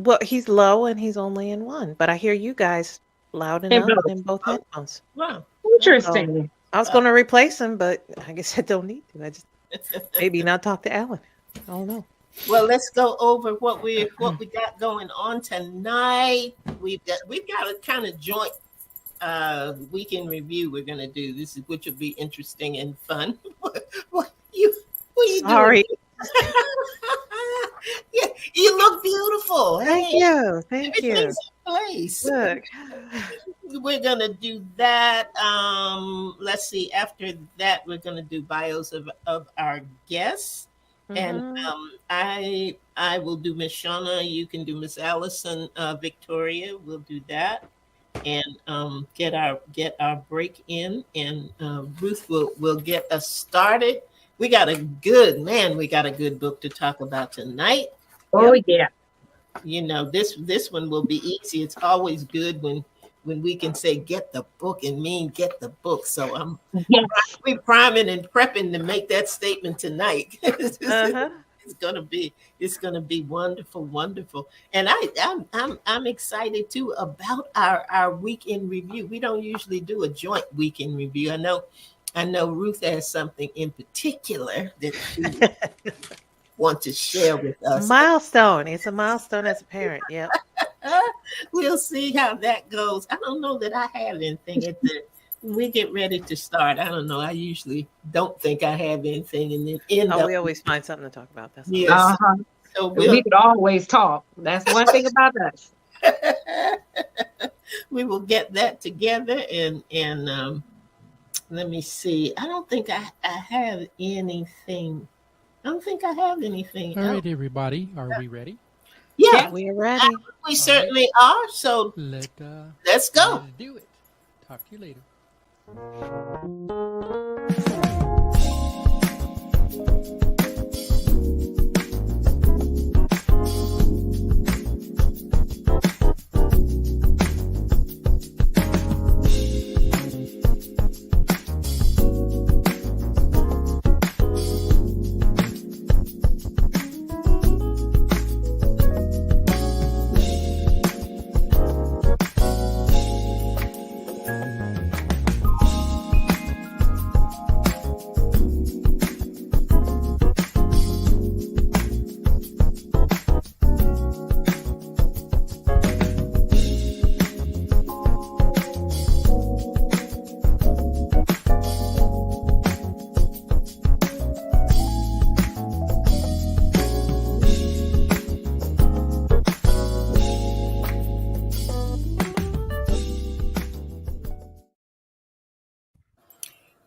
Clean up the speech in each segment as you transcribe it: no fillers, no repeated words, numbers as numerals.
Well, he's low and he's only in one, but I hear you guys loud In enough both. in both Oh, headphones. wow. So Interesting. I was going to replace him, but I guess I don't need to. I just maybe not talk to Alan. I don't know. Well, let's go over what we got going on tonight. We've got a kind of joint weekend review we're gonna do. This is which will be interesting and fun. What you doing? Sorry. Yeah, you look beautiful. Thank Hey, you. Thank you. everything's in place. Look. We're gonna do that. Let's see. After that, we're gonna do bios of our guests, and Hmm. I will do Miss Shauna. You can do Miss Allison. Victoria, we'll do that, and get our break in, and Ruth will get us started. We got a good man. We got a good book to talk about tonight. Oh yeah. This one will be easy. It's always good when we can say get the book and mean get the book. So Yes. we priming and prepping to make that statement tonight. Uh-huh. It's gonna be wonderful, wonderful. And I'm excited too about our weekend review. We don't usually do a joint weekend review. I know Ruth has something in particular that she wants to share with us. Milestone. It's a milestone as a parent. Yep. We'll see how that goes. I don't know that I have anything at the when we get ready to start. I don't know. I usually don't think I have anything and then end Oh, up. we always find something to talk about. That's all. Yes. Uh-huh. So We could always talk. That's one thing about us. we will get that together and let me see. I don't think I have anything. I don't think I have anything All else. right, everybody, are we ready? Yeah, We are ready. we certainly are. So let's go. Let's do it. Talk to you later.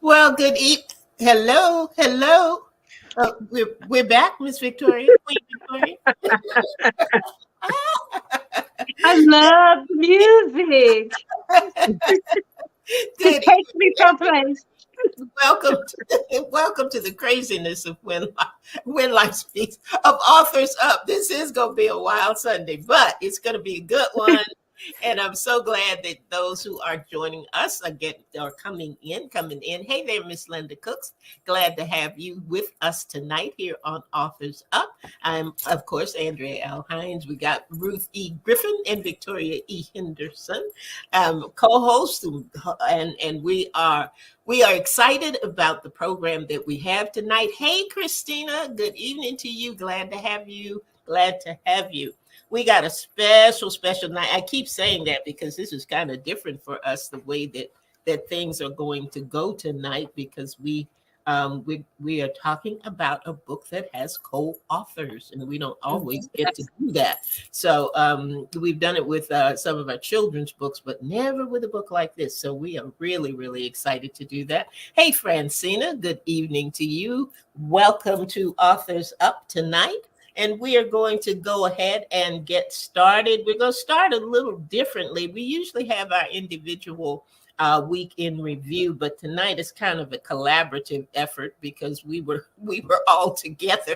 Well, good evening. Hello, hello. We're back, Miss Victoria, Queen Victoria. I love music. Good It takes me someplace. welcome welcome to the craziness of when life speaks of authors up. This is gonna be a wild Sunday, but it's gonna be a good one. And I'm so glad that those who are joining us are coming in. Hey there, Miss Linda Cooks. Glad to have you with us tonight here on Authors Up. I'm, of course, Andrea L. Hines. We got Ruth E. Griffin and Victoria E. Henderson, co-hosts, and we are excited about the program that we have tonight. Hey, Christina, good evening to you. Glad to have you. Glad to have you. We got a special night. I keep saying that because this is kind of different for us, the way that things are going to go tonight, because we are talking about a book that has co-authors, and we don't always get to do that. So we've done it with some of our children's books, but never with a book like this. So we are really, really excited to do that. Hey, Francina, good evening to you. Welcome to Authors Up tonight. And we are going to go ahead and get started. We're going to start a little differently. We usually have our individual week in review, but tonight is kind of a collaborative effort because we were all together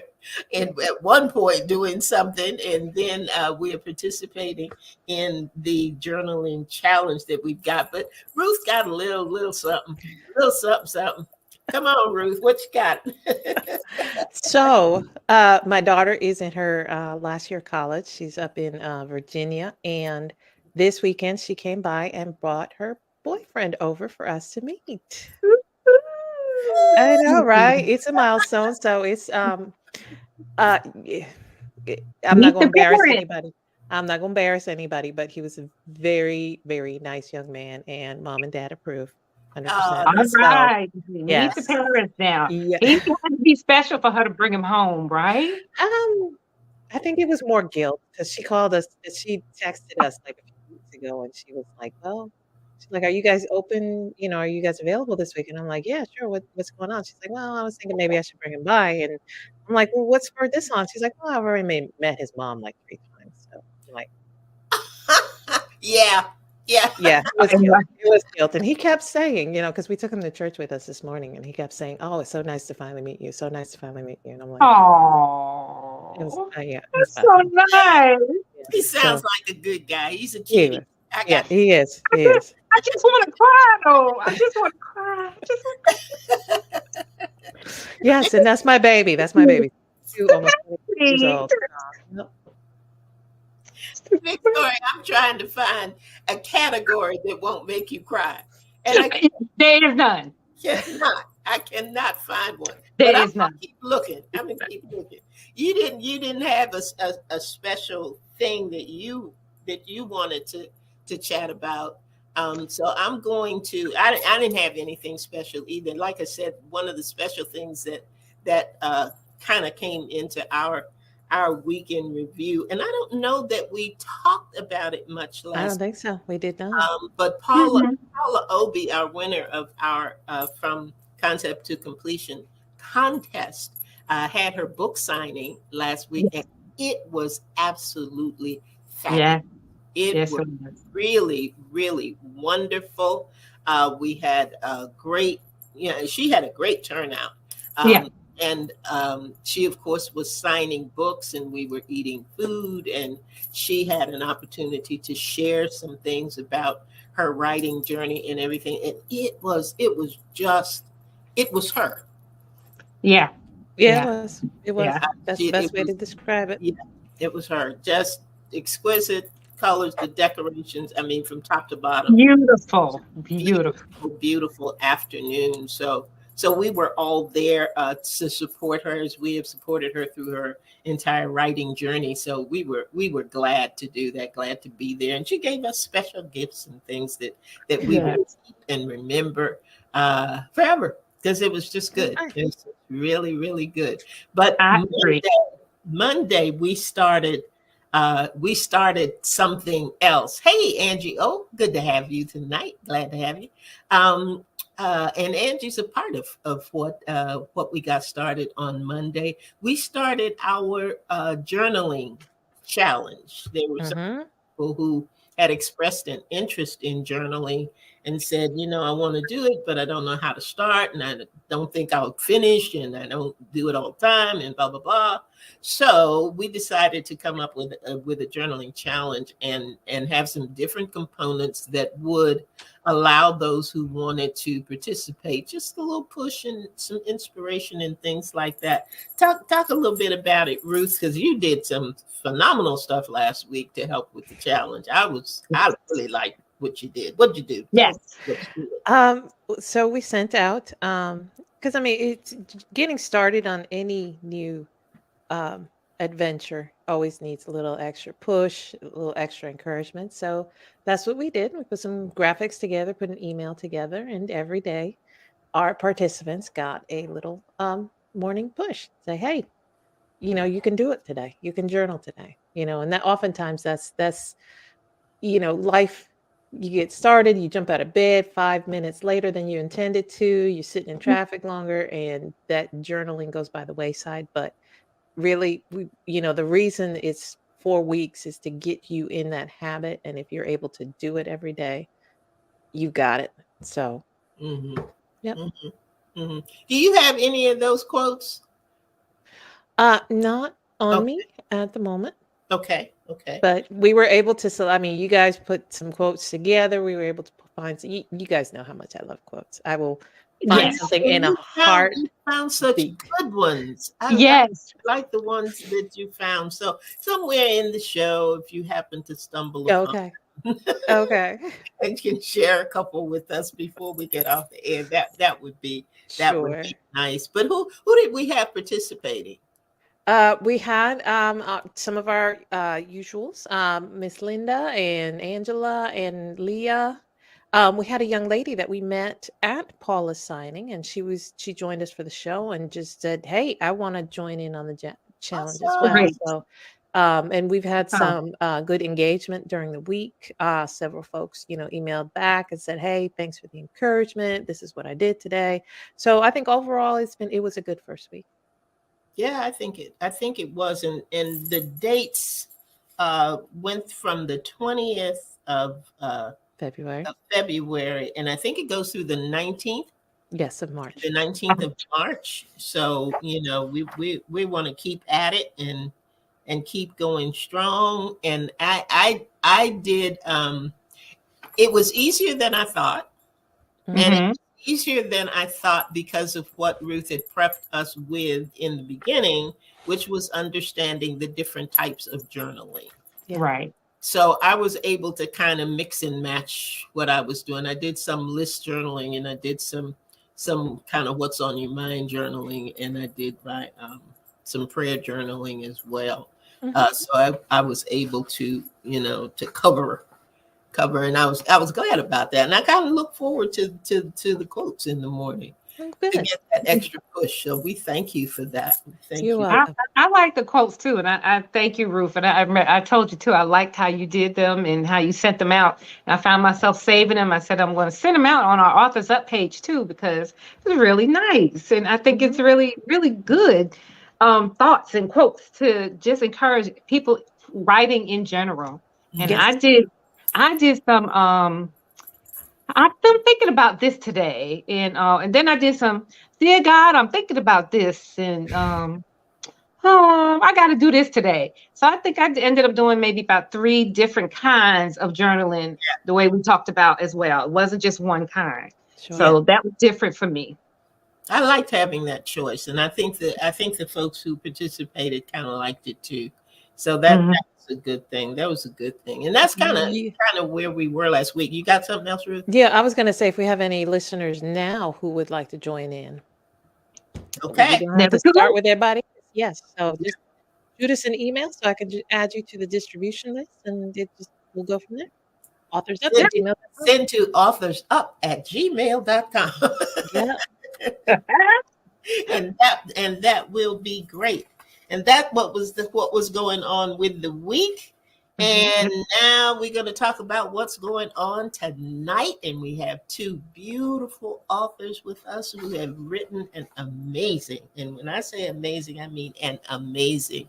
and at one point doing something, and then we are participating in the journaling challenge that we've got. But Ruth got a little something, something. Come on, Ruth. What you got? So, my daughter is in her last year of college. She's up in Virginia, and this weekend she came by and brought her boyfriend over for us to meet. I know, right? It's a milestone. So it's yeah, I'm not Meet going the to embarrass parents. anybody. I'm not going to embarrass anybody, but he was a very, very nice young man, and mom and dad approve 100%. All That's So, right. Meet the yes. parents now. Yeah. He had to be special for her to bring him home, right? I think it was more guilt because she called us, she texted us like a few weeks ago, and she was like, "Well," she's like, "Are you guys open? Are you guys available this week?" And I'm like, "Yeah, sure. What's going on?" She's like, "Well, I was thinking maybe I should bring him by." And I'm like, "Well, what's for this on?" She's like, "Well, I've already met his mom like 3 times." So I'm like, yeah. Yeah. yeah, it was And guilt. It was guilt. And he kept saying, because we took him to church with us this morning, and he kept saying, "Oh, it's so nice to finally meet you. So nice to finally meet you." And I'm like, it was, oh, yeah, it was that's so fun. nice. Yeah. He sounds So like a good guy. He's a he cutie. was, I yeah, got he is. I He just, is. I just want to cry though. I just want to cry. Yes, and that's my baby. That's my baby. 2, almost 20 years Sweet. old. Yep. Victoria. I'm trying to find a category that won't make you cry. And I There is none. I cannot find one. There But I'm is gonna none. keep looking. I'm gonna keep looking. You didn't have a special thing that you wanted to chat about. So I'm going to. I didn't have anything special either. Like I said, one of the special things that kind of came into our weekend review, and I don't know that we talked about it much I don't last. think so. We did not. But Paula Mhm. Obi, our winner of our From Concept to Completion contest, had her book signing last week, and it was absolutely fabulous. Yeah. It Yes. was it is. really, really wonderful. We had a great, she had a great turnout. Yeah. And she, of course, was signing books, and we were eating food, and she had an opportunity to share some things about her writing journey and everything. And it was her. Yeah, Yeah. it Yeah. was. It was. Yeah. That's the It best way to was, describe it. yeah, it was her. Just exquisite colors, the decorations. I mean, from top to bottom. Beautiful. Beautiful. Beautiful afternoon. So we were all there to support her, as we have supported her through her entire writing journey. So we were glad to do that, glad to be there. And she gave us special gifts and things that we Yeah. will keep and remember forever, because it was just good. Right. It was really, really good. But I agree. Monday we started something else. Hey, Angie. Oh, good to have you tonight. Glad to have you. And Angie's a part of what we got started on Monday. We started our journaling challenge. There were some Mm-hmm. people who had expressed an interest in journaling and said, I want to do it, but I don't know how to start, and I don't think I'll finish, and I don't do it all the time, and blah blah blah. So we decided to come up with a journaling challenge and have some different components that would allow those who wanted to participate just a little push and some inspiration and things like that. Talk a little bit about it, Ruth, because you did some phenomenal stuff last week to help with the challenge. I really liked what you did. What'd you do? Yes. So we sent out, because I mean, it's getting started on any new adventure always needs a little extra push, a little extra encouragement. So that's what we did. We put some graphics together, put an email together, and every day our participants got a little morning push. Say, hey, you can do it today. You can journal today. And that oftentimes that's life. You get started, you jump out of bed 5 minutes later than you intended to, you're sitting in traffic longer, and that journaling goes by the wayside. But really, the reason it's 4 weeks is to get you in that habit. And if you're able to do it every day, you got it. So, Mm-hmm. yep. Mm-hmm. Mm-hmm. Do you have any of those quotes? Not on Okay. me at the moment, Okay. but we were able to. So, I mean, you guys put some quotes together. We were able to find. You guys know how much I love quotes. I will find Yes. something in a You found such heartbeat. good ones. I Yes. like the ones that you found. So somewhere in the show, if you happen to stumble upon Okay. Okay. and can share a couple with us before we get off the air, that would be Sure. nice. But who did we have participating? We had some of our usuals, Miss Linda and Angela and Leah. We had a young lady that we met at Paula's signing, and she joined us for the show and just said, "Hey, I want to join in on the challenge as well." Great. So, and we've had Oh, some good engagement during the week. Several folks, emailed back and said, "Hey, thanks for the encouragement. This is what I did today." So I think overall it was a good first week. Yeah, I think it was, and the dates went from the 20th February. of February, and I think it goes through the 19th. Yes, of March. The 19th of March. So, we want to keep at it and keep going strong. And I did it was easier than I thought. And it mhm. was easier than I thought because of what Ruth had prepped us with in the beginning, which was understanding the different types of journaling. Yeah. Right. So I was able to kind of mix and match what I was doing. I did some list journaling, and I did some kind of what's on your mind journaling, and I did some prayer journaling as well. Mhm. So I was able to to cover, and I was glad about that, and I kind of look forward to the quotes in the morning Oh, to good. get that extra push. So we thank you for that. Thank You're you. welcome. I like the quotes too, and I thank you, Ruth. And I told you too. I liked how you did them and how you sent them out. And I found myself saving them. I said I'm going to send them out on our Authors Up page too because it's really nice, and I think it's really really good thoughts and quotes to just encourage people writing in general. And Yes. I did some I've been thinking about this today, and then I did some. Dear God, I'm thinking about this, and I got to do this today. So I think I ended up doing maybe about 3 different kinds of journaling, the way we talked about as well. It wasn't just one kind. Sure. So that was different for me. I liked having that choice, and I think the folks who participated kind of liked it too. So that Mhm. was a good thing. That was a good thing, and that's kind Ye- of where we were last week. You got something else, Ruth? Yeah, I was going to say if we have any listeners now who would like to join in, we Okay. don't have Never to too start late. with everybody. Yes. So just shoot us an email so I can add you to the distribution list, and we'll go from there. Authors up Yeah. at gmail.com. Send to authorsup@gmail.com. Yeah. and that will be great. And that what was going on with the week. And now we're going to talk about what's going on tonight. And we have 2 beautiful authors with us who have written an amazing, and when I say amazing, I mean an amazing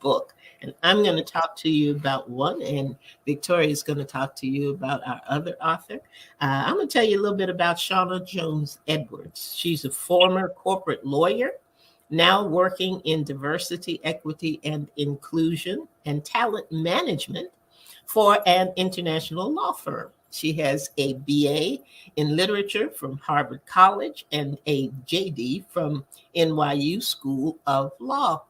book. And I'm going to talk to you about one, and Victoria is going to talk to you about our other author. I'm going to tell you a little bit about Shauna Jones Edwards. She's a former corporate lawyer, now working in diversity, equity, and inclusion and talent management for an international law firm. She has a BA in literature from Harvard College and a JD from NYU School of Law.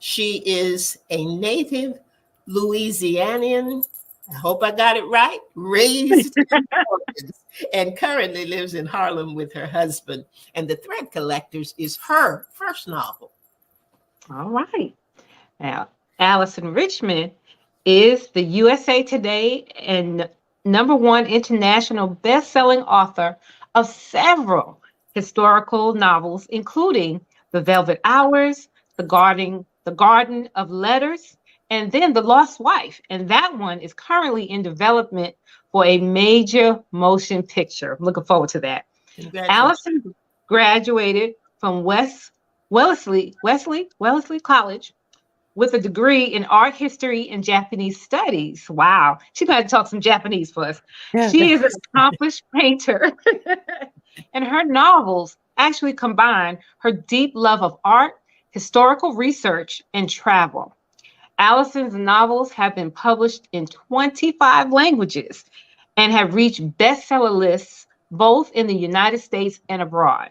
She is a native Louisianian, I hope I got it right, raised in Orleans, and currently lives in Harlem with her husband. And The Thread Collectors is her first novel. All right. Now, Allison Richmond is the USA Today and #1 international best-selling author of several historical novels, including The Velvet Hours, The Garden of Letters, and then The Lost Wife. And that one is currently in development for a major motion picture. I'm looking forward to that. Allison graduated from Wellesley College with a degree in art history and Japanese studies. Wow. She's going to talk some Japanese for us. She is an accomplished painter, and her novels actually combine her deep love of art, historical research, and travel. Allison's novels have been published in 25 languages and have reached bestseller lists both in the United States and abroad.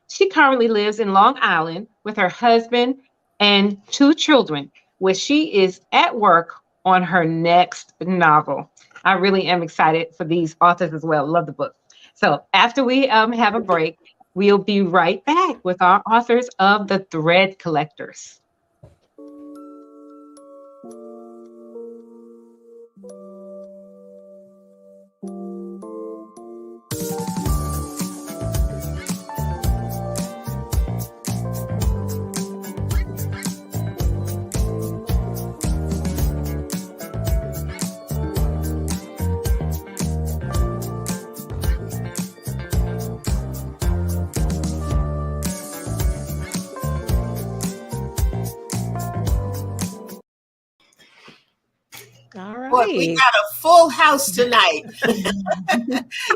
She currently lives in Long Island with her husband and 2 children, where she is at work on her next novel. I really am excited for these authors as well. Love the book. So after we have a break, we'll be right back with our authors of The Thread Collectors. All Boy, we right. got a full house tonight.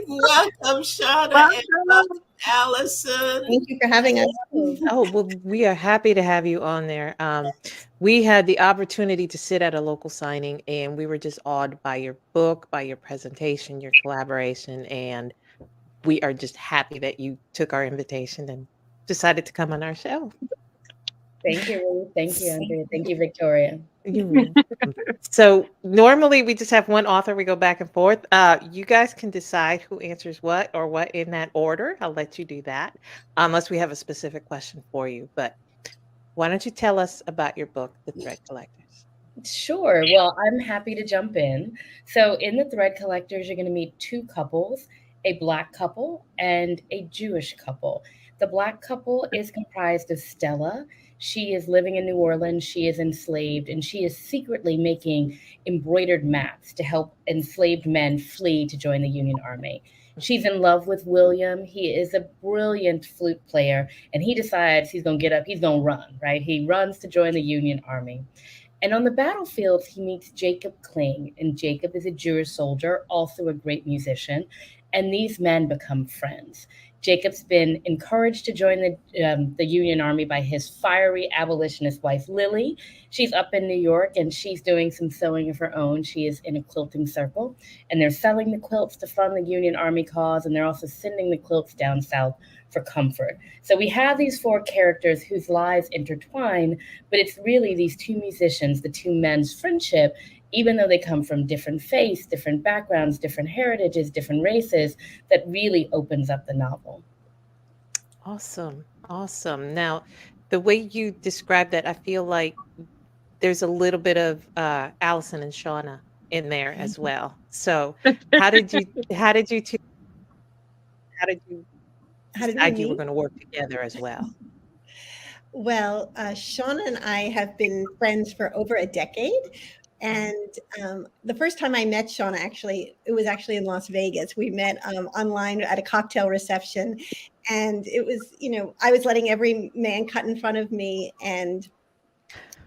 Welcome, Shauna, and welcome, Allison. Thank you for having us. Oh, well, we are happy to have you on there. We had the opportunity to sit at a local signing, and we were just awed by your book, by your presentation, your collaboration, and we are just happy that you took our invitation and decided to come on our show. Thank you, Ruth. Thank you, Andrea. Thank you, Victoria. You're welcome. So normally we just have one author. We go back and forth. You guys can decide who answers what or what in that order. I'll let you do that, unless we have a specific question for you. But why don't you tell us about your book, The Thread Collectors? Sure. Well, I'm happy to jump in. So in The Thread Collectors, you're going to meet 2 couples, a Black couple and a Jewish couple. The Black couple is comprised of Stella. She is living in New Orleans. She is enslaved, and she is secretly making embroidered mats to help enslaved men flee to join the Union Army. She's in love with William. He is a brilliant flute player, and he decides he's going to get up, he's going to run, right? He runs to join the Union Army. And on the battlefield, he meets Jacob Kling, and Jacob is a Jewish soldier, also a great musician, and these men become friends. Jacob's been encouraged to join the Union Army by his fiery abolitionist wife, Lily. She's up in New York, and she's doing some sewing of her own. She is in a quilting circle, and they're selling the quilts to fund the Union Army cause, and they're also sending the quilts down south for comfort. So we have these 4 characters whose lives intertwine, but it's really these 2 musicians, the 2 men's friendship, even though they come from different faiths, different backgrounds, different heritages, different races, that really opens up the novel. Awesome. Awesome. Now, the way you described that, I feel like there's a little bit of Allison and Shauna in there as well. So how did you decide you were going to work together as well? Well, Shauna and I have been friends for over a decade. And the first time I met Shauna, it was actually in Las Vegas. We met online at a cocktail reception. And it was, I was letting every man cut in front of me. And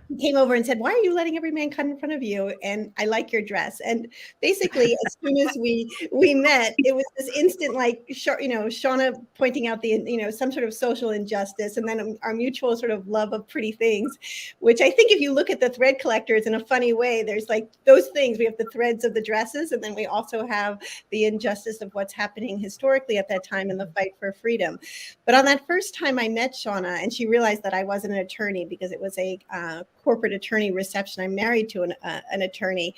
he came over and said, "Why are you letting every man cut in front of you? And I like your dress." And basically, as soon as we met, it was this instant, like, Shauna pointing out the, some sort of social injustice, and then our mutual sort of love of pretty things, which I think if you look at the Thread Collectors in a funny way, there's like those things. We have the threads of the dresses, and then we also have the injustice of what's happening historically at that time in the fight for freedom. But on that first time I met Shauna, and she realized that I wasn't an attorney because it was a corporate attorney reception. I'm married to an attorney.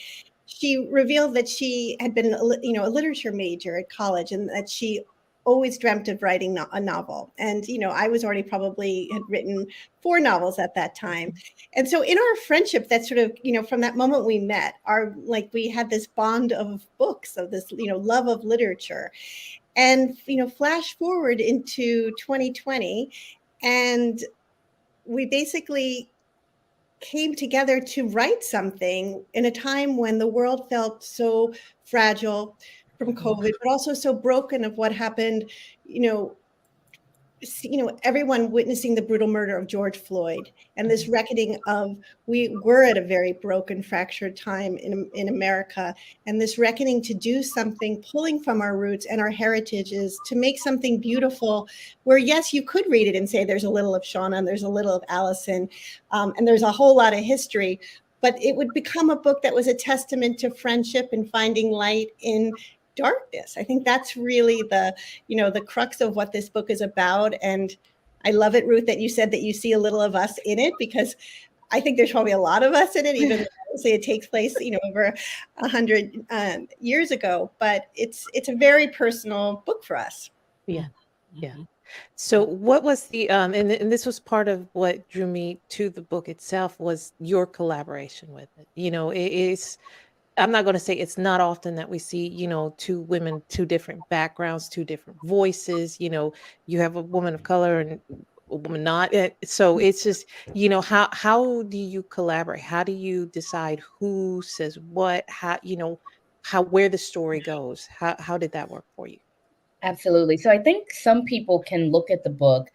She revealed that she had been, a literature major at college, and that she always dreamt of writing a novel. And, I was already had written 4 novels at that time. And so in our friendship, that sort of, from that moment we met, we had this bond of books, of this, love of literature. And, flash forward into 2020, and we basically came together to write something in a time when the world felt so fragile from COVID, but also so broken of what happened, everyone witnessing the brutal murder of George Floyd, and this reckoning of we were at a very broken, fractured time in America, and this reckoning to do something, pulling from our roots and our heritages to make something beautiful where, yes, you could read it and say there's a little of Shauna and there's a little of Allison, and there's a whole lot of history, but it would become a book that was a testament to friendship and finding light in darkness. I think that's really the crux of what this book is about. And I love it, Ruth, that you said that you see a little of us in it, because I think there's probably a lot of us in it, even though obviously it takes place, over 100 years ago. But it's a very personal book for us. Yeah. Yeah. So what was the and this was part of what drew me to the book itself, was your collaboration with it. It's, I'm not going to say it's not often that we see, two women, two different backgrounds, two different voices. You have a woman of color and a woman not. So it's just, how do you collaborate? How do you decide who says what? How where the story goes? How did that work for you? Absolutely. So I think some people can look at the book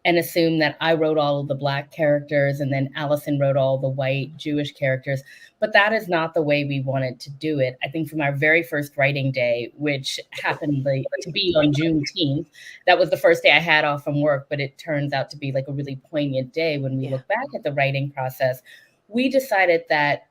and assume that I wrote all of the Black characters and then Allison wrote all the white Jewish characters, but that is not the way we wanted to do it. I think from our very first writing day, which happened to be on Juneteenth, that was the first day I had off from work, but it turns out to be like a really poignant day when we look back at the writing process. We decided that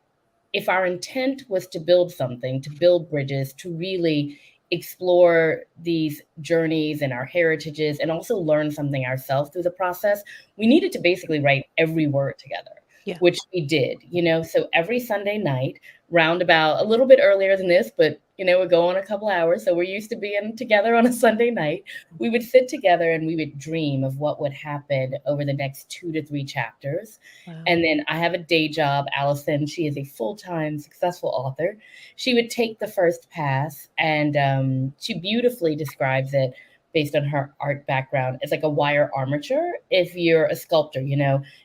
if our intent was to build something, to build bridges, to really explore these journeys and our heritages and also learn something ourselves through the process, we needed to basically write every word together, which we did, so every Sunday night, round about a little bit earlier than this, but we'd go on a couple hours. So we're used to being together on a Sunday night. We would sit together and we would dream of what would happen over the next 2 to 3 chapters. Wow. And then I have a day job. Allison, she is a full-time successful author. She would take the first pass and she beautifully describes it based on her art background. It's like a wire armature. If you're a sculptor,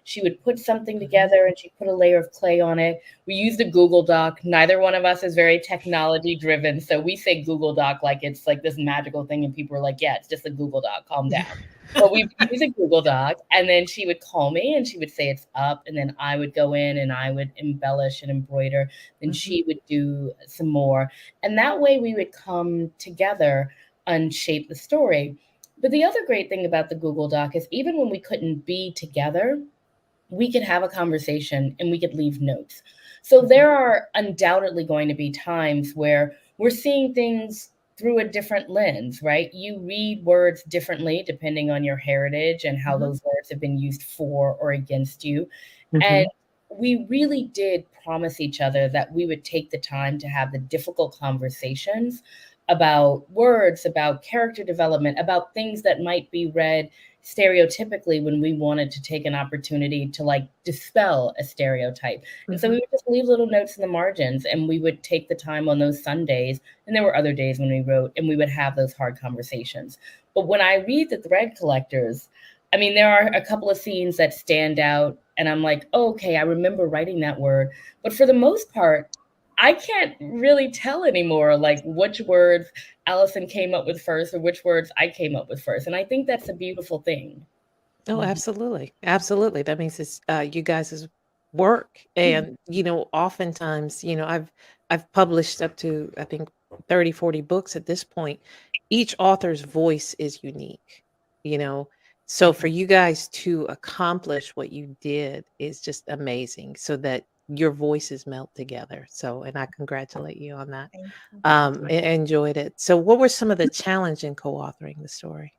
she would put something together and she'd put a layer of clay on it. We used a Google Doc. Neither one of us is very technology driven. So we say Google Doc like it's like this magical thing. And people are like, yeah, it's just a Google Doc, calm down. But we use a Google Doc, and then she would call me and she would say it's up. And then I would go in and I would embellish and embroider. Then she would do some more. And that way we would come together and shape the story. But the other great thing about the Google Doc is even when we couldn't be together, we could have a conversation and we could leave notes. So there are undoubtedly going to be times where we're seeing things through a different lens, right? You read words differently depending on your heritage and how those words have been used for or against you. And we really did promise each other that we would take the time to have the difficult conversations about words, about character development, about things that might be read stereotypically when we wanted to take an opportunity to dispel a stereotype. And so we would just leave little notes in the margins and we would take the time on those Sundays. And there were other days when we wrote and we would have those hard conversations. But when I read the Thread Collectors, there are a couple of scenes that stand out and I'm like, oh, okay, I remember writing that word. But for the most part, I can't really tell anymore, which words Allison came up with first or which words I came up with first. And I think that's a beautiful thing. Oh, absolutely. Absolutely. That means it's you guys' work. And, oftentimes, I've published up to, I think, 30, 40 books at this point. Each author's voice is unique, So for you guys to accomplish what you did is just amazing, so that your voices melt together. So, and I congratulate you on that. Enjoyed it. So what were some of the challenge in co-authoring the story?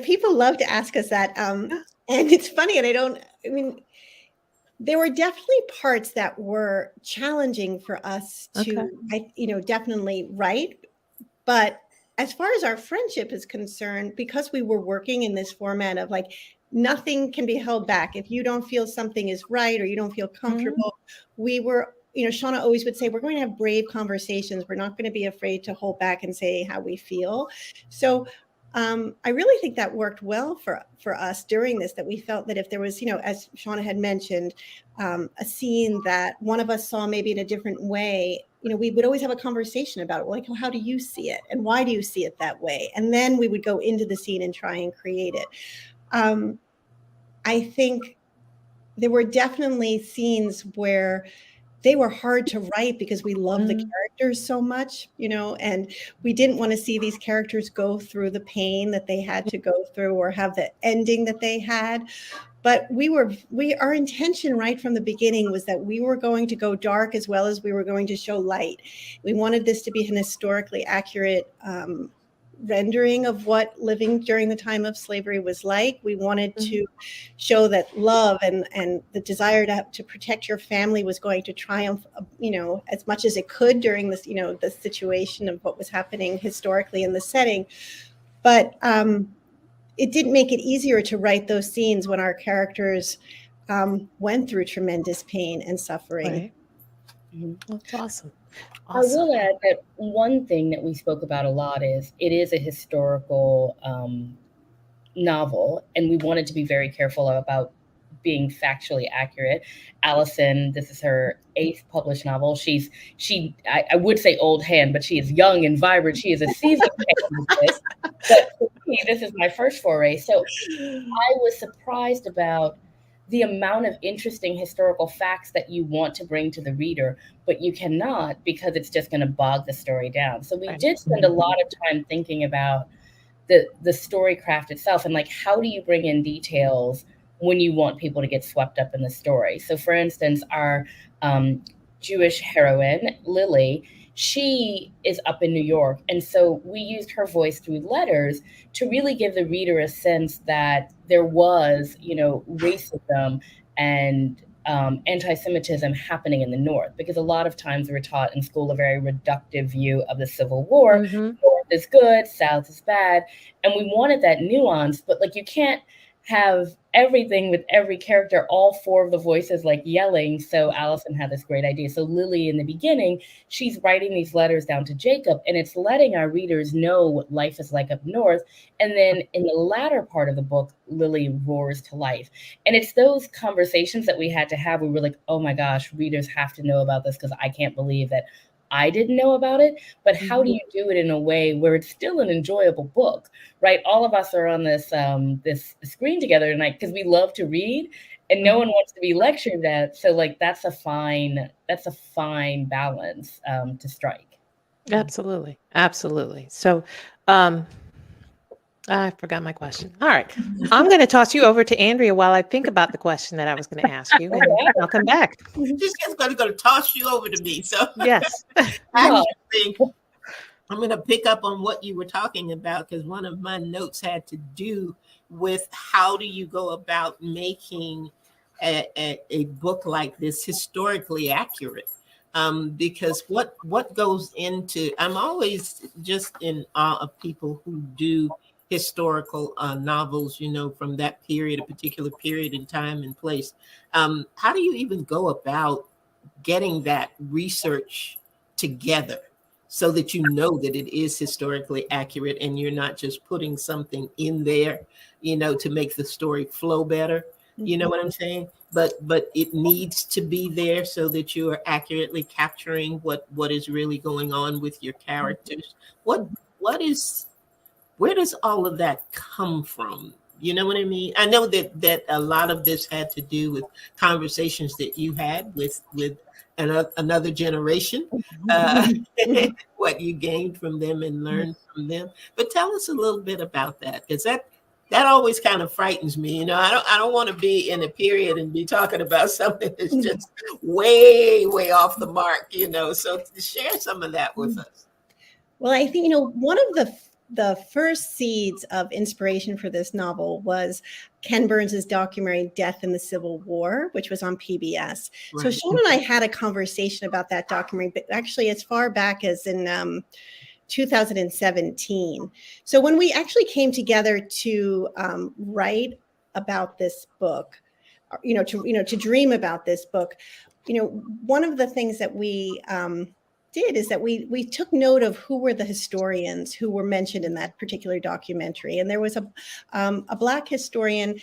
People love to ask us that. And it's funny, and there were definitely parts that were challenging for us to, definitely write. But as far as our friendship is concerned, because we were working in this format of nothing can be held back. If you don't feel something is right or you don't feel comfortable, we were, Shauna always would say, we're going to have brave conversations. We're not going to be afraid to hold back and say how we feel. So I really think that worked well for us during this, that we felt that if there was, as Shauna had mentioned, a scene that one of us saw maybe in a different way, we would always have a conversation about it. Well, how do you see it? And why do you see it that way? And then we would go into the scene and try and create it. I think there were definitely scenes where they were hard to write because we love the characters so much, and we didn't want to see these characters go through the pain that they had to go through or have the ending that they had. But our intention right from the beginning was that we were going to go dark as well as we were going to show light. We wanted this to be an historically accurate rendering of what living during the time of slavery was like. We wanted to show that love and the desire to protect your family was going to triumph, as much as it could during this, the situation of what was happening historically in the setting. But it didn't make it easier to write those scenes when our characters went through tremendous pain and suffering. Right. That's awesome. I will add that one thing that we spoke about a lot is it is a historical novel, and we wanted to be very careful about being factually accurate. Allison, this is her 8th published novel. I would say old hand, but she is young and vibrant. She is a seasoned hand with this. But for me, this is my first foray. So I was surprised about the amount of interesting historical facts that you want to bring to the reader, but you cannot because it's just going to bog the story down. So we did spend a lot of time thinking about the story craft itself and like, how do you bring in details when you want people to get swept up in the story? So for instance, our Jewish heroine, Lily, she is up in New York. And so we used her voice through letters to really give the reader a sense that there was, racism and anti-Semitism happening in the North, because a lot of times we're taught in school a very reductive view of the Civil War. North is good, South is bad. And we wanted that nuance, but like you can't have everything with every character, all 4 of the voices like yelling. So Allison had this great idea. So Lily in the beginning, she's writing these letters down to Jacob, and it's letting our readers know what life is like up north. And then in the latter part of the book, Lily roars to life. And it's those conversations that we had to have. We were like, oh my gosh, readers have to know about this because I can't believe that I didn't know about it. But how do you do it in a way where it's still an enjoyable book, right? All of us are on this this screen together tonight because we love to read, and no one wants to be lectured at. So like that's a fine balance to strike. Absolutely. So I forgot my question. All right. I'm going to toss you over to Andrea while I think about the question that I was going to ask you, and I'll come back. She's just going to toss you over to me. So Yes. actually, I'm going to pick up on what you were talking about, because one of my notes had to do with how do you go about making a book like this historically accurate? Because what goes into, I'm always just in awe of people who do historical novels, from that period, a particular period in time and place. How do you even go about getting that research together so that you know that it is historically accurate and you're not just putting something in there, to make the story flow better? You know what I'm saying? But it needs to be there so that you are accurately capturing what is really going on with your characters. Where does all of that come from? You know what I mean? I know that a lot of this had to do with conversations that you had with another generation, what you gained from them and learned from them. But tell us a little bit about that, because that always kind of frightens me. I don't want to be in a period and be talking about something that's just way, way off the mark, So share some of that with us. Well, I think, one of the first seeds of inspiration for this novel was Ken Burns's documentary Death in the Civil War, which was on PBS. Right. So Sean and I had a conversation about that documentary, but actually as far back as in 2017. So when we actually came together to write about this book, to dream about this book, one of the things that we did is that we took note of who were the historians who were mentioned in that particular documentary. And there was a Black historian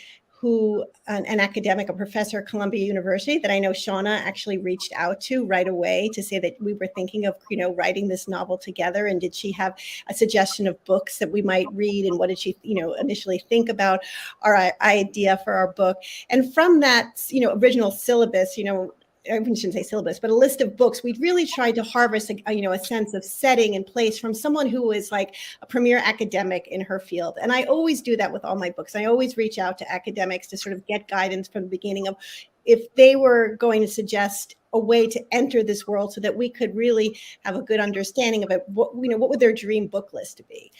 an academic, a professor at Columbia University that I know Shauna actually reached out to right away to say that we were thinking of, writing this novel together. And did she have a suggestion of books that we might read? And what did she, initially think about our idea for our book? And from that, original syllabus, I shouldn't say syllabus, but a list of books. We really tried to harvest a sense of setting and place from someone who is like a premier academic in her field. And I always do that with all my books. I always reach out to academics to sort of get guidance from the beginning of if they were going to suggest a way to enter this world so that we could really have a good understanding of it. What would their dream book list to be?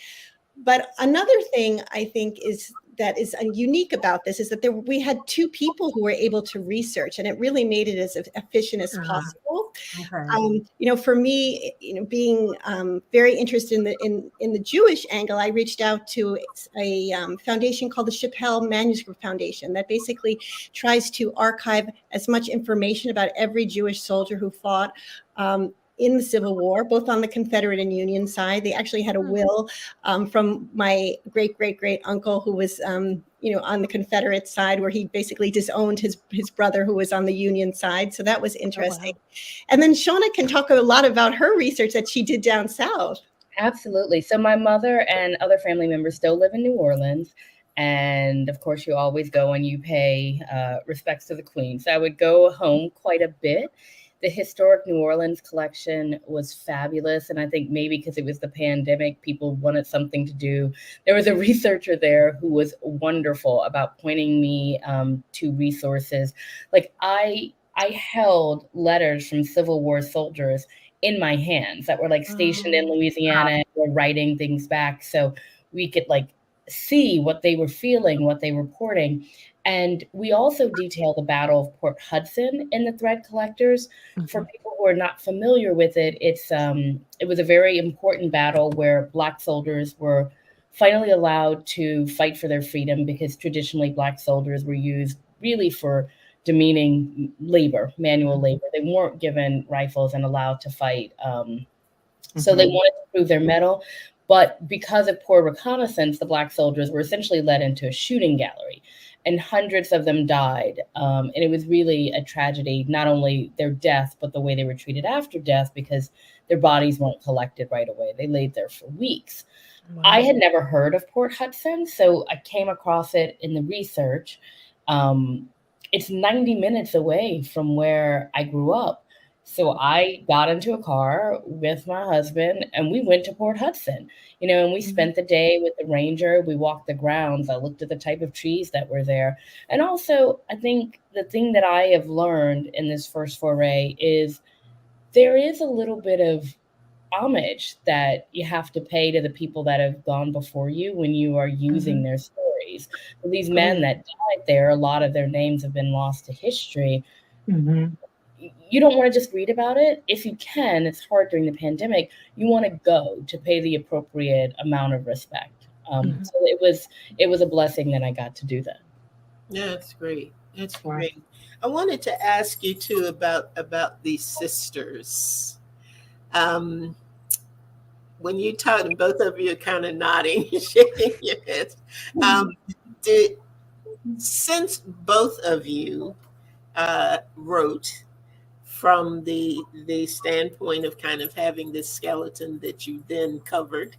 But another thing I think that is unique about this is that we had two people who were able to research, and it really made it as efficient as possible. Okay. For me, being very interested in the Jewish angle, I reached out to a foundation called the Chappelle Manuscript Foundation that basically tries to archive as much information about every Jewish soldier who fought in the Civil War, both on the Confederate and Union side. They actually had a will from my great uncle who was, on the Confederate side, where he basically disowned his brother who was on the Union side. So that was interesting. Oh, wow. And then Shauna can talk a lot about her research that she did down south. Absolutely. So my mother and other family members still live in New Orleans. And of course, you always go and you pay respects to the Queen. So I would go home quite a bit. The historic New Orleans collection was fabulous. And I think maybe because it was the pandemic, people wanted something to do. There was a researcher there who was wonderful about pointing me to resources. Like I held letters from Civil War soldiers in my hands that were like stationed in Louisiana and were writing things back. So we could like see what they were feeling, what they were reporting. And we also detail the Battle of Port Hudson in the Thread Collectors. Mm-hmm. For people who are not familiar with it, it was a very important battle where Black soldiers were finally allowed to fight for their freedom, because traditionally Black soldiers were used really for demeaning labor, manual labor. They weren't given rifles and allowed to fight. So they wanted to prove their mettle. But because of poor reconnaissance, the Black soldiers were essentially led into a shooting gallery. And hundreds of them died. And it was really a tragedy, not only their death, but the way they were treated after death, because their bodies weren't collected right away. They laid there for weeks. Wow. I had never heard of Port Hudson, so I came across it in the research. It's 90 minutes away from where I grew up. So I got into a car with my husband and we went to Port Hudson, and we spent the day with the ranger. We walked the grounds. I looked at the type of trees that were there. And also, I think the thing that I have learned in this first foray is there is a little bit of homage that you have to pay to the people that have gone before you when you are using their stories. So these men that died there, a lot of their names have been lost to history. You don't want to just read about it. If you can, it's hard during the pandemic, you want to go to pay the appropriate amount of respect. So it was a blessing that I got to do that. Yeah, that's great. That's great. I wanted to ask you too about these sisters. When you talk, both of you are kind of nodding, shaking your heads. Since both of you wrote from the standpoint of kind of having this skeleton that you then covered,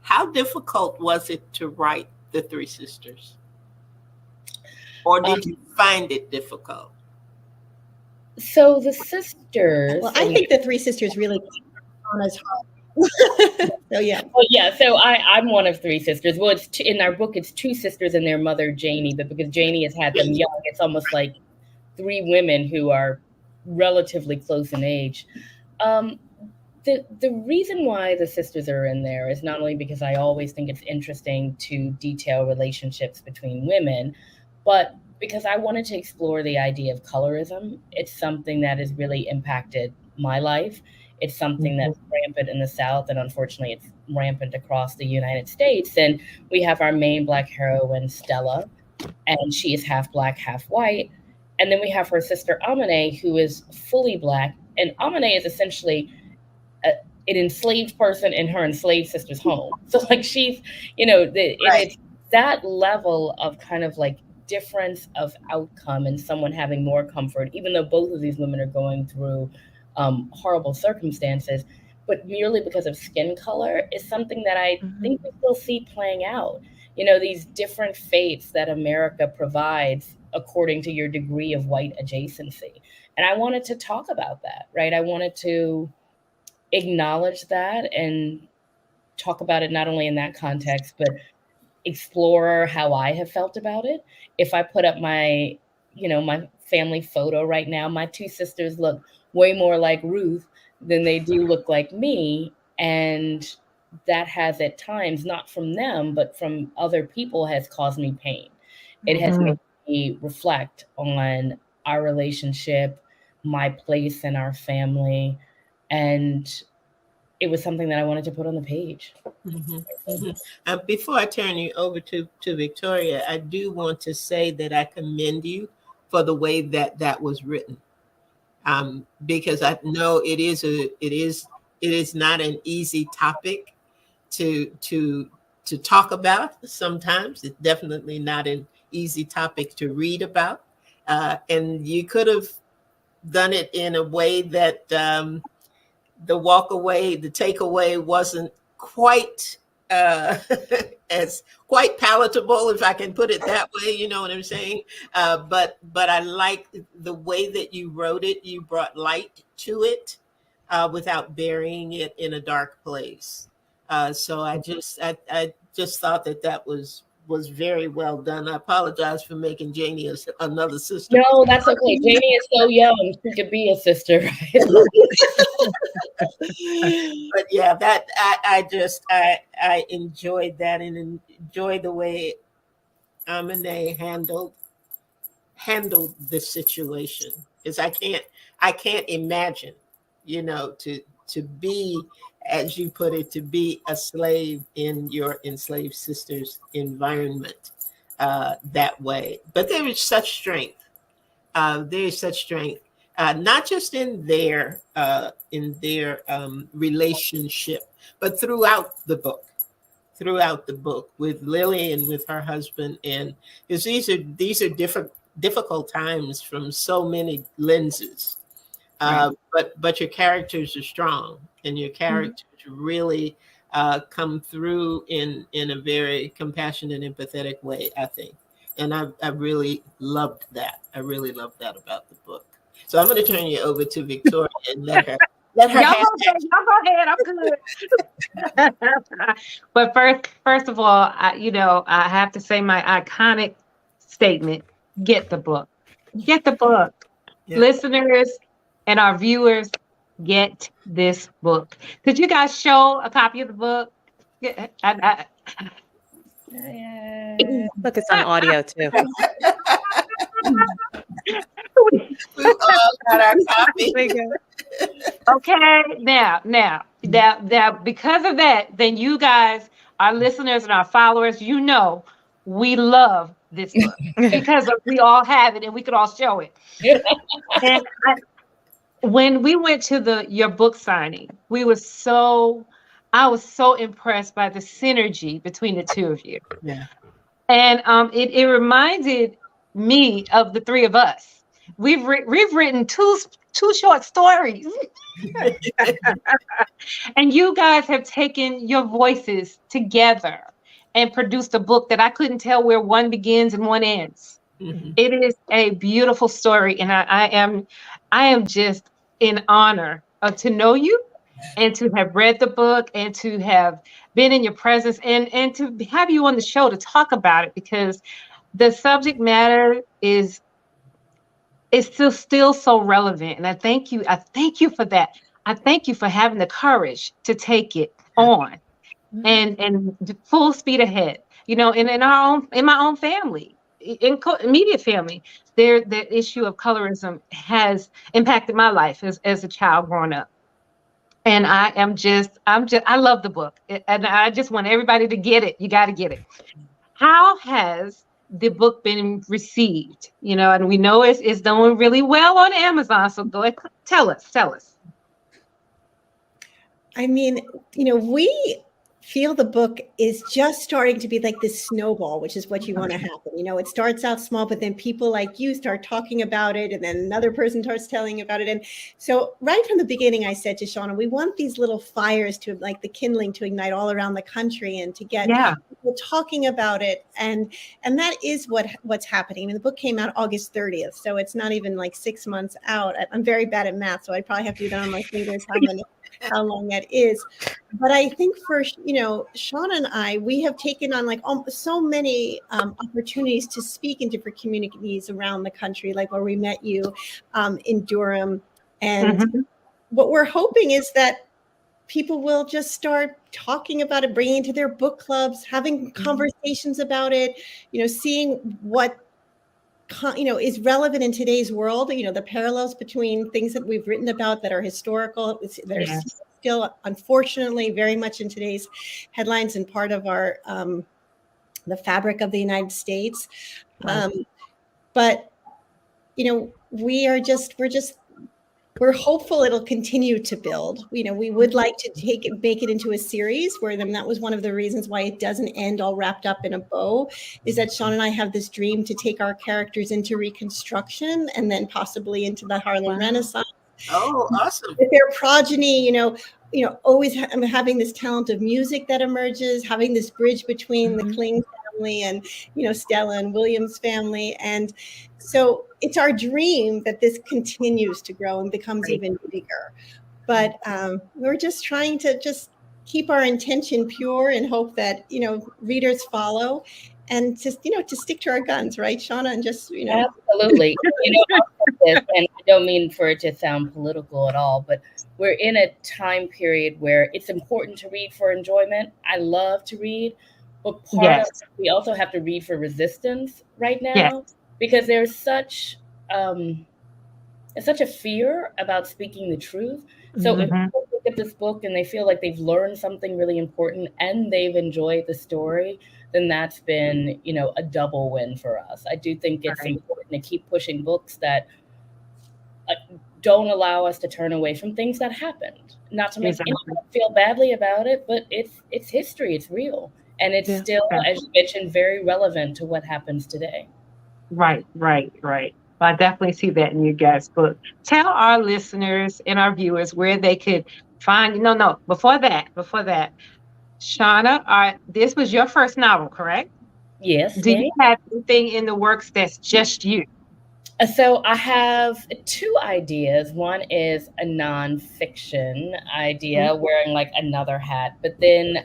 how difficult was it to write the three sisters? Or did you find it difficult? So the sisters... Well, I think the three sisters really on as hard. So yeah. Well, yeah. So I'm one of three sisters. Well, it's in our book, it's two sisters and their mother, Janie. But because Janie has had them young, it's almost like three women who are relatively close in age. The reason why the sisters are in there is not only because I always think it's interesting to detail relationships between women, but because I wanted to explore the idea of colorism. It's something that has really impacted my life. It's something that's rampant in the South, and unfortunately it's rampant across the United States. And we have our main Black heroine, Stella, and she is half Black, half white. And then we have her sister, Amine, who is fully Black. And Amine is essentially an enslaved person in her enslaved sister's home. So like she's, it's that level of kind of like difference of outcome and someone having more comfort, even though both of these women are going through horrible circumstances, but merely because of skin color is something that I think we still see playing out. These different fates that America provides according to your degree of white adjacency. And I wanted to talk about that, right? I wanted to acknowledge that and talk about it not only in that context, but explore how I have felt about it. If I put up my, my family photo right now, my two sisters look way more like Ruth than they do look like me. And that has at times, not from them, but from other people, has caused me pain. It has made me reflect on our relationship, my place in our family, and it was something that I wanted to put on the page. Before I turn you over to Victoria, I do want to say that I commend you for the way that was written, because I know it is not an easy topic to talk about. Sometimes it's definitely not an easy topic to read about, and you could have done it in a way that the takeaway wasn't quite as quite palatable, if I can put it that way. You know what I'm saying? But I like the way that you wrote it. You brought light to it without burying it in a dark place. So I just thought that was very well done. I apologize for making Janie another sister. No, that's okay. Janie is so young; she could be a sister, right? But yeah, that I enjoyed that, and enjoyed the way Amine handled the situation, because I can't imagine, to be, as you put it, to be a slave in your enslaved sister's environment that way. But there is such strength. There is such strength, not just in their relationship, but throughout the book. With Lily and with her husband, and because these are difficult times from so many lenses. Right. But your characters are strong, and your characters really come through in a very compassionate, empathetic way, I think. And I really loved that. I really loved that about the book. So I'm going to turn you over to Victoria and let her. Y'all go ahead. I'm good. But first of all, I have to say my iconic statement: get the book. Get the book. Yeah. Listeners and our viewers, get this book. Could you guys show a copy of the book? Look, it's on audio too. We all got our copy. Okay, now, because of that, then you guys, our listeners and our followers, we love this book because we all have it and we could all show it. And when we went to your book signing, I was so impressed by the synergy between the two of you. Yeah. And it reminded me of the three of us. We've written two short stories. And you guys have taken your voices together and produced a book that I couldn't tell where one begins and one ends. Mm-hmm. It is a beautiful story, and I am just in honor to know you and to have read the book and to have been in your presence and to have you on the show to talk about it, because the subject matter is still so relevant. And I thank you for that. I thank you for having the courage to take it on and full speed ahead. In my own family, immediate family, the issue of colorism has impacted my life as a child growing up. And I love the book, and I just want everybody to get it. You got to get it. How has the book been received? And we know it's doing really well on Amazon. So go ahead, tell us. I mean, we feel the book is just starting to be like this snowball, which is what you want to happen. You know, it starts out small, but then people like you start talking about it, and then another person starts telling about it. And so right from the beginning, I said to Shauna, we want these little fires to, like the kindling, to ignite all around the country and to get people talking about it. And that is what's happening. I mean, the book came out August 30th, so it's not even like 6 months out. I'm very bad at math, so I probably have to do that on my fingers how long that is. But I think for, Shauna and I, we have taken on like so many opportunities to speak in different communities around the country, like where we met you in Durham. And what we're hoping is that people will just start talking about it, bringing it to their book clubs, having conversations about it, seeing what is relevant in today's world, the parallels between things that we've written about that are historical. There's still, unfortunately, very much in today's headlines and part of our, the fabric of the United States. But, we're hopeful it'll continue to build. We would like to make it into a series where that was one of the reasons why it doesn't end all wrapped up in a bow, is that Sean and I have this dream to take our characters into Reconstruction and then possibly into the Harlem Renaissance. Oh, awesome. With their progeny, always having this talent of music that emerges, having this bridge between the Kling family and, Stella and William's family. And so it's our dream that this continues to grow and becomes even bigger. But we're just trying to just keep our intention pure and hope that, readers follow and just, to stick to our guns, right, Shauna? And just, Absolutely. And I don't mean for it to sound political at all, but we're in a time period where it's important to read for enjoyment. I love to read, but we also have to read for resistance right now, because there's such a fear about speaking the truth. So if people look at this book and they feel like they've learned something really important and they've enjoyed the story, then that's been, a double win for us. I do think it's important to keep pushing books that don't allow us to turn away from things that happened. Not to make anyone feel badly about it, but it's history, it's real. And it's still, as you mentioned, very relevant to what happens today. Right. I definitely see that in your guys' book. Tell our listeners and our viewers where they could find. Before that, Shauna, this was your first novel, correct? Yes. Do you have anything in the works that's just you? So I have two ideas. One is a nonfiction idea, wearing like another hat. But then,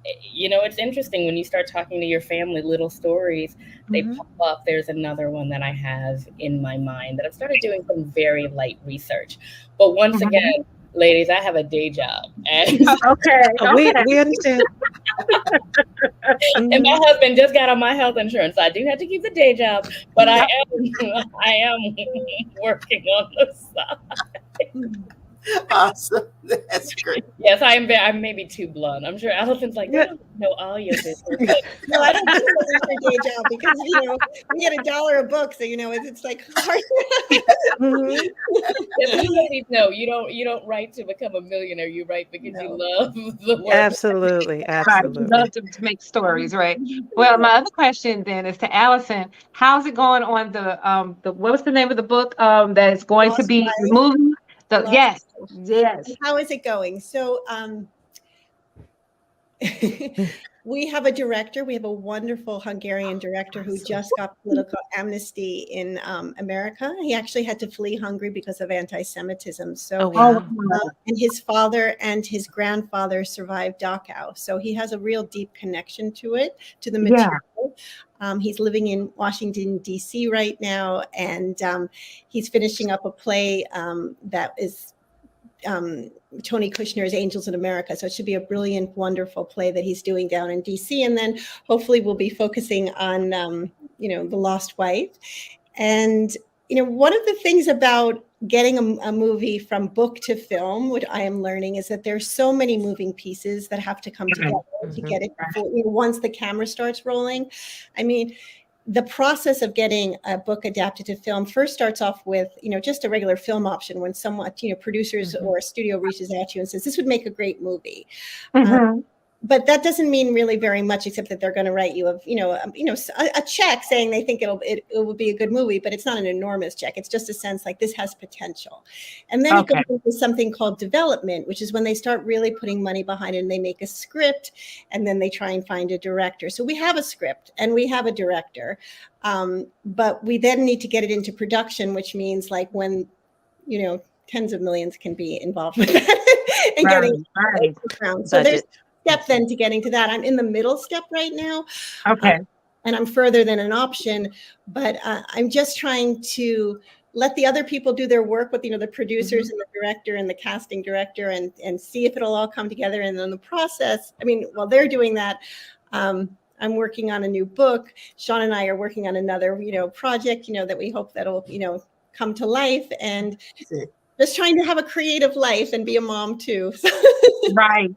it's interesting when you start talking to your family, little stories, they pop up. There's another one that I have in my mind that I've started doing some very light research. But once again, ladies, I have a day job. And we understand. And my husband just got on my health insurance. So I do have to keep the day job, but I am working on the side. Awesome. That's great. Yes, I may be too blunt. I'm sure Allison's like, I don't know all your business. No, I don't think it's a day job because, we get $1 a book. So, it's like hard. Ladies, no, you don't write to become a millionaire. You write because you love the work. Absolutely. You love to make stories, right? Well, my other question then is to Allison. How's it going on the what was the name of the book that is going to be the movie? Yes. How is it going? So we have a director. We have a wonderful Hungarian director who just got political amnesty in America. He actually had to flee Hungary because of anti-Semitism. So, and his father and his grandfather survived Dachau. So he has a real deep connection to the material. He's living in Washington, D.C. right now, and he's finishing up a play that is Tony Kushner's Angels in America. So it should be a brilliant, wonderful play that he's doing down in DC. And then hopefully we'll be focusing on, The Lost Wife. And, one of the things about getting a movie from book to film, what I am learning is that there's so many moving pieces that have to come together to get it before, once the camera starts rolling. I mean, the process of getting a book adapted to film first starts off with, just a regular film option when someone, producers or a studio reaches out to you and says, this would make a great movie. but that doesn't mean really very much, except that they're going to write you a check saying they think it will be a good movie, but it's not an enormous check. It's just a sense like this has potential. And then it goes into something called development, which is when they start really putting money behind it and they make a script and then they try and find a director. So we have a script and we have a director, but we then need to get it into production, which means like when, tens of millions can be involved with that and getting around. So there's step then to getting to that. I'm in the middle step right now. Okay. And I'm further than an option, but I'm just trying to let the other people do their work with, the producers and the director and the casting director and see if it'll all come together. And then the process, while they're doing that, I'm working on a new book. Sean and I are working on another, project, that we hope that'll, come to life, and just trying to have a creative life and be a mom too. Right.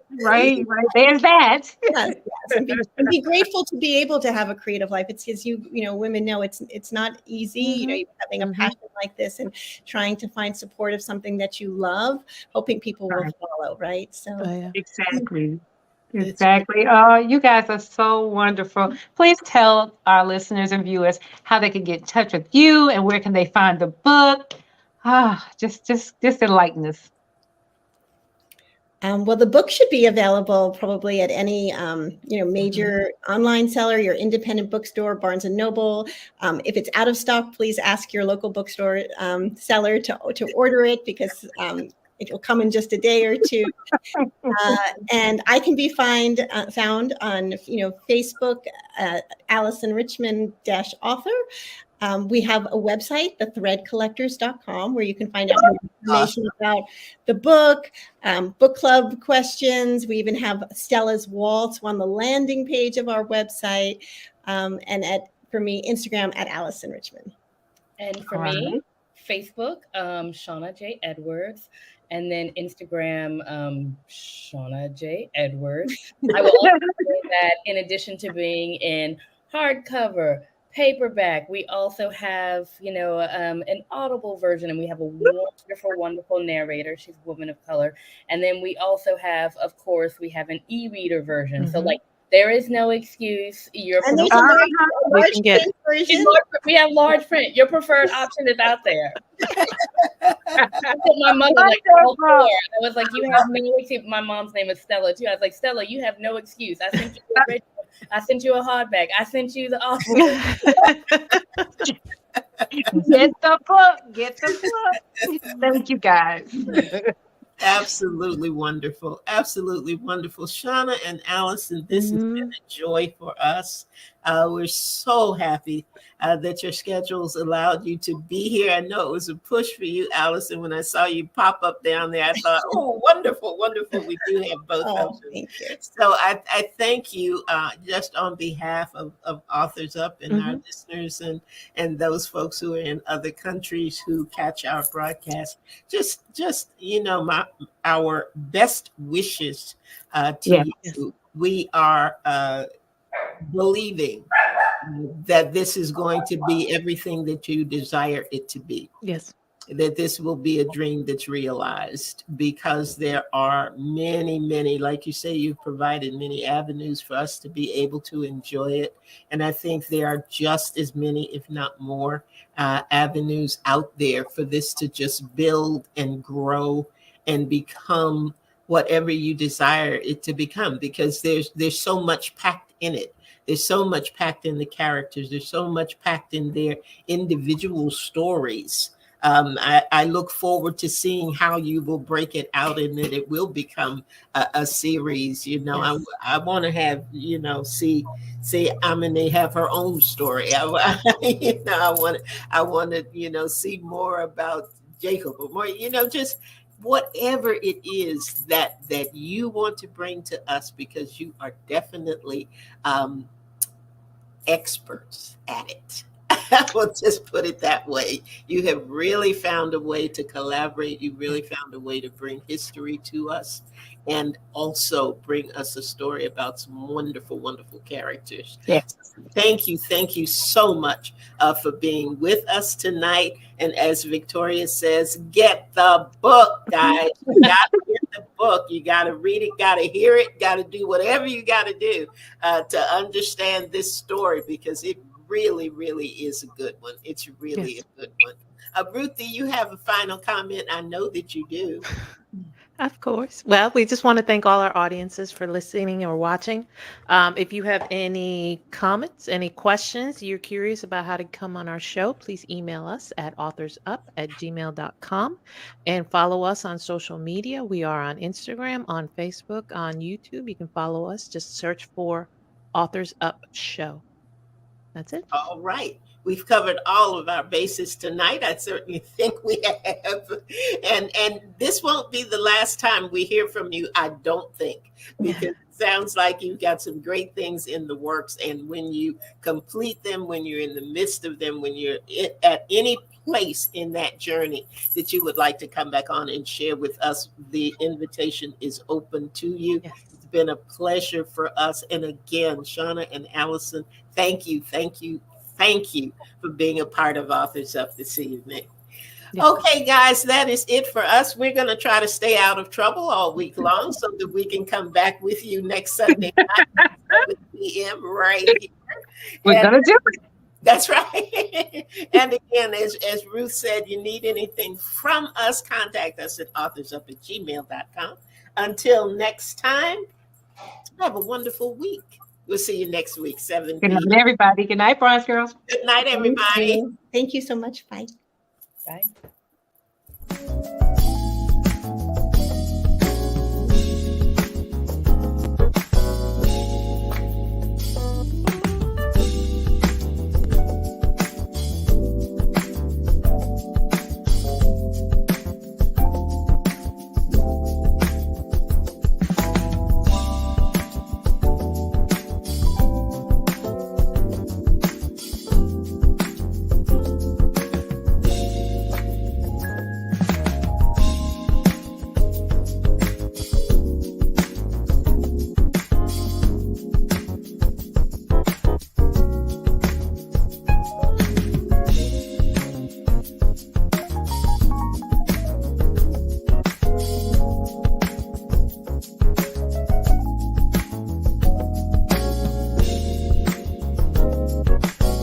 There's that. Yes. And be grateful to be able to have a creative life. It's because women know it's not easy. Having a passion like this and trying to find support of something that you love, hoping people will follow. Right. So Exactly. Oh, you guys are so wonderful. Please tell our listeners and viewers how they can get in touch with you and where can they find the book. Just enlighten us. Well, the book should be available probably at any, major online seller, your independent bookstore, Barnes and Noble. If it's out of stock, please ask your local bookstore seller to order it, because it will come in just a day or two. And I can be found on, Facebook, Allison Richmond _author. We have a website, thethreadcollectors.com, where you can find out more information about the book, book club questions. We even have Stella's Waltz on the landing page of our website, and for me, Instagram at Allison Richmond. And for me, Facebook, Shauna J. Edwards, and then Instagram, Shauna J. Edwards. I will also say that in addition to being in hardcover, paperback, we also have, an Audible version, and we have a wonderful narrator. She's a woman of color. And then we also have, of course, we have an e-reader version. So there is no excuse. And there's a large print version. We have large print. Your preferred option is out there. My mother I was like, you have no excuse. My mom's name is Stella too. I was like, Stella, you have no excuse. I sent you the original. I sent you a hardback. I sent you the Get the book. Thank you, guys. Absolutely wonderful. Shauna and Allison, this has been a joy for us. We're so happy that your schedules allowed you to be here. I know it was a push for you, Allison. When I saw you pop up down there, I thought, oh, wonderful. We do have both options. So I thank you just on behalf of Authors Up and our listeners and those folks who are in other countries who catch our broadcast. Just our best wishes to you. We are believing that this is going to be everything that you desire it to be. Yes. That this will be a dream that's realized, because there are many, like you say, you've provided many avenues for us to be able to enjoy it. And I think there are just as many, if not more, avenues out there for this to just build and grow and become whatever you desire it to become, because there's so much packed in it. There's so much packed in the characters. There's so much packed in their individual stories. I look forward to seeing how you will break it out and that it will become a series. Yes. I want to have, see Amine have her own story. I want to, see more about Jacob, or more, just whatever it is that you want to bring to us, because you are definitely experts at it. I will just put it that way. You have really found a way to collaborate. You really found a way to bring history to us and also bring us a story about some wonderful, wonderful characters. Yes. Thank you so much for being with us tonight. And as Victoria says, get the book, guys. You got to get the book. You got to read it, got to hear it, got to do whatever you got to do to understand this story, because it really, really is a good one. It's really a good one. Ruth, do you have a final comment? I know that you do. Of course. Well, we just want to thank all our audiences for listening or watching. If you have any comments, any questions, you're curious about how to come on our show, please email us at authorsup@gmail.com and follow us on social media. We are on Instagram, on Facebook, on YouTube. You can follow us. Just search for Authors Up Show. That's it. All right. We've covered all of our bases tonight. I certainly think we have. And this won't be the last time we hear from you, I don't think, because it sounds like you've got some great things in the works. And when you complete them, when you're in the midst of them, when you're at any place in that journey that you would like to come back on and share with us, the invitation is open to you. Yes. It's been a pleasure for us. And again, Shauna and Allison, thank you for being a part of Authors Up this evening. Yeah. Okay, guys, that is it for us. We're going to try to stay out of trouble all week long so that we can come back with you next Sunday night at 7 p.m. right here. We're going to do it. That's right. And again, as Ruth said, you need anything from us, contact us at authorsup@gmail.com. Until next time, have a wonderful week. We'll see you next week, 7 Good p.m. night, everybody. Good night, Bronze Girls. Good night, everybody. Thank you so much. Bye. Bye.